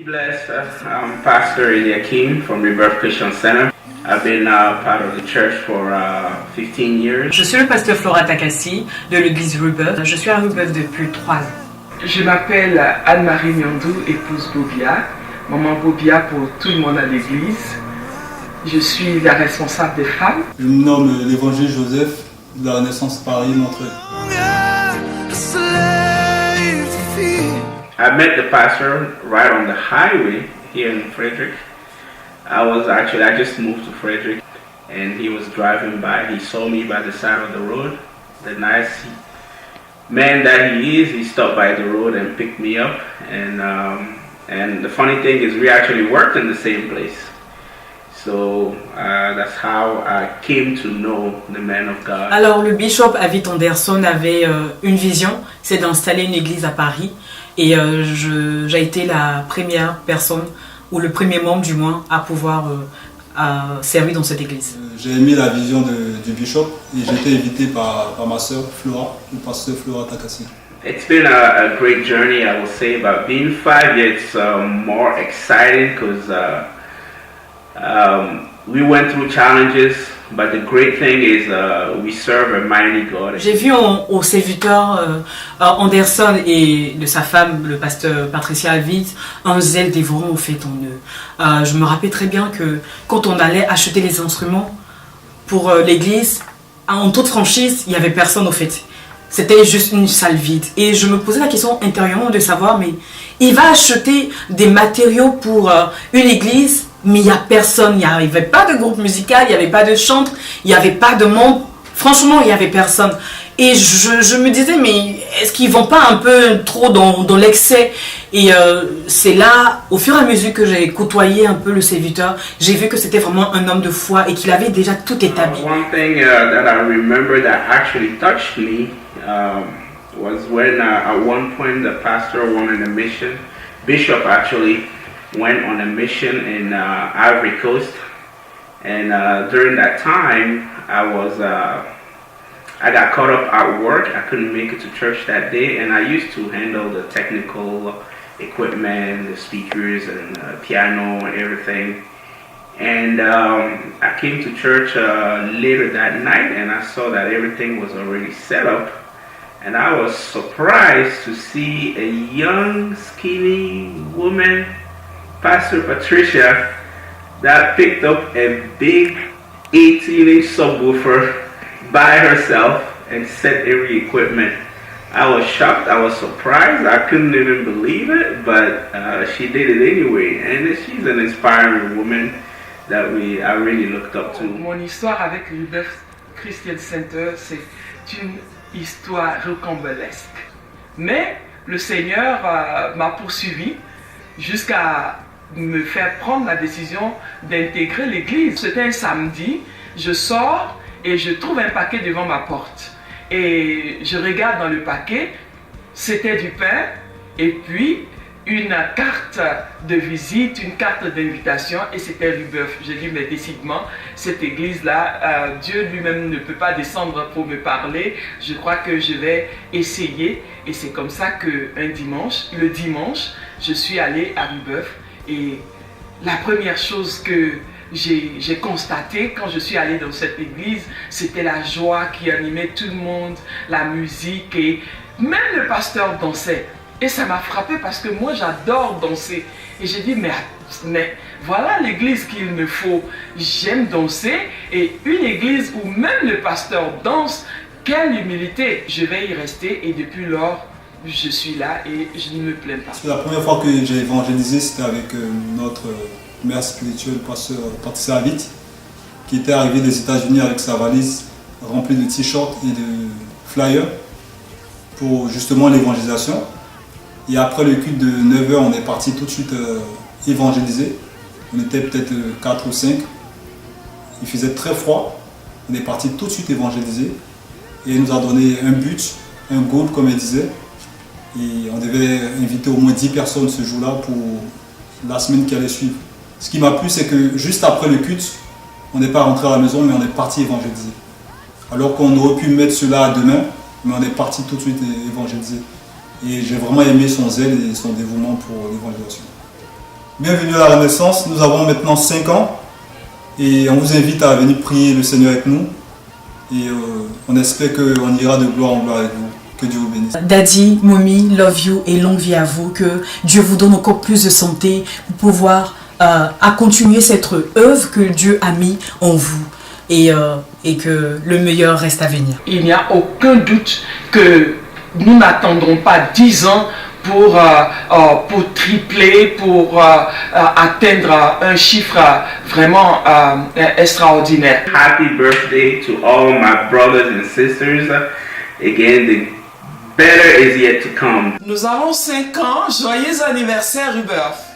blessed. I'm Pastor Eliakim from Rebirth Christian Center. I've been part of the church for 15 years. Je suis le pasteur Flora Takassi de l'église Rebirth. Je suis à Rebirth depuis 3 ans. Je m'appelle Anne-Marie Nyandou, épouse Bobia, maman Bobia pour tout le monde à l'église. Je suis la responsable des femmes. Je me nomme l'évangile Joseph de la Renaissance Paris Montreuil. I met the pastor right on the highway here in Frederick. I just moved to Frederick and he was driving by. He saw me by the side of the road. The nice man that he is, he stopped by the road and picked me up. And the funny thing is we actually worked in the same place. So that's how I came to know the man of God. Alors le bishop Avit Anderson avait une vision, c'est d'installer une église à Paris. Et j'ai été la première personne, ou le premier membre du moins, à pouvoir servir dans cette église. J'ai aimé la vision du bishop et j'ai été invité par ma sœur Flora, le pasteur Flora Takassi. It's been a great journey, I will say, but being 5 years, it's more exciting because we went through challenges, but the great thing is we serve a mighty God. J'ai vu au serviteur Anderson et de sa femme, le pasteur Patricia Avit, un zèle dévorant au fait en eux. Je me rappelle très bien que quand on allait acheter les instruments pour l'église, en toute franchise, il n'y avait personne au fait. C'était juste une salle vide. Et je me posais la question intérieurement de savoir, mais il va acheter des matériaux pour une église, mais il n'y a personne, il n'y avait pas de groupe musical, il n'y avait pas de chantre, il n'y avait pas de monde. Franchement, il n'y avait personne. Et je me disais, mais est-ce qu'ils ne vont pas un peu trop dans l'excès? Et c'est là, au fur et à mesure que j'ai côtoyé un peu le serviteur, j'ai vu que c'était vraiment un homme de foi et qu'il avait déjà tout établi. One thing that I remember that actually touched me was when at one point the pastor went on a mission. Bishop actually went on a mission in Ivory Coast, and during that time I got caught up at work. I couldn't make it to church that day, and I used to handle the technical equipment, the speakers and piano and everything. And I came to church later that night, and I saw that everything was already set up. And I was surprised to see a young, skinny woman, Pastor Patricia, that picked up a big 18-inch subwoofer by herself and set every equipment. I was shocked, I was surprised, I couldn't even believe it, but she did it anyway. And she's an inspiring woman that I really looked up to. Mon histoire avec Rebirth Christian Center, c'est une histoire rocambolesque. Mais le Seigneur m'a poursuivi jusqu'à me faire prendre la décision d'intégrer l'église. C'était un samedi, je sors et je trouve un paquet devant ma porte. Et je regarde dans le paquet, c'était du pain et puis une carte de visite, une carte d'invitation, et c'était Rebirth. J'ai dit, mais décidément, cette église-là, Dieu lui-même ne peut pas descendre pour me parler. Je crois que je vais essayer. Et c'est comme ça qu'un dimanche, le dimanche, je suis allée à Rebirth. Et la première chose que j'ai constaté quand je suis allée dans cette église, c'était la joie qui animait tout le monde, la musique, et même le pasteur dansait. Et ça m'a frappé parce que moi j'adore danser. Et j'ai dit, mais voilà l'église qu'il me faut. J'aime danser, et une église où même le pasteur danse, quelle humilité. Je vais y rester, et depuis lors, je suis là et je ne me plains pas. La première fois que j'ai évangélisé, c'était avec notre mère spirituelle, pasteur Patricia Avit, qui était arrivée des États-Unis avec sa valise remplie de t-shirts et de flyers pour justement l'évangélisation. Et après le culte de 9h, on est parti tout de suite évangéliser. On était peut-être 4 ou 5. Il faisait très froid. On est parti tout de suite évangéliser. Et il nous a donné un but, un goal comme elle disait. Et on devait inviter au moins 10 personnes ce jour-là pour la semaine qui allait suivre. Ce qui m'a plu, c'est que juste après le culte, on n'est pas rentré à la maison, mais on est parti évangéliser. Alors qu'on aurait pu mettre cela à demain, mais on est parti tout de suite évangéliser. Et j'ai vraiment aimé son zèle et son dévouement pour l'évangélisation. Bienvenue à la Renaissance. Nous avons maintenant 5 ans et on vous invite à venir prier le Seigneur avec nous. Et on espère qu'on ira de gloire en gloire avec vous. Que Dieu vous bénisse. Daddy, Mommy, love you et longue vie à vous. Que Dieu vous donne encore plus de santé pour pouvoir à continuer cette œuvre que Dieu a mis en vous. Et que le meilleur reste à venir. Il n'y a aucun doute que nous n'attendrons pas 10 ans pour tripler, pour atteindre un chiffre vraiment extraordinaire. Happy birthday to all my brothers and sisters. Again, the better is yet to come. Nous avons 5 ans. Joyeux anniversaire, Rubeuf.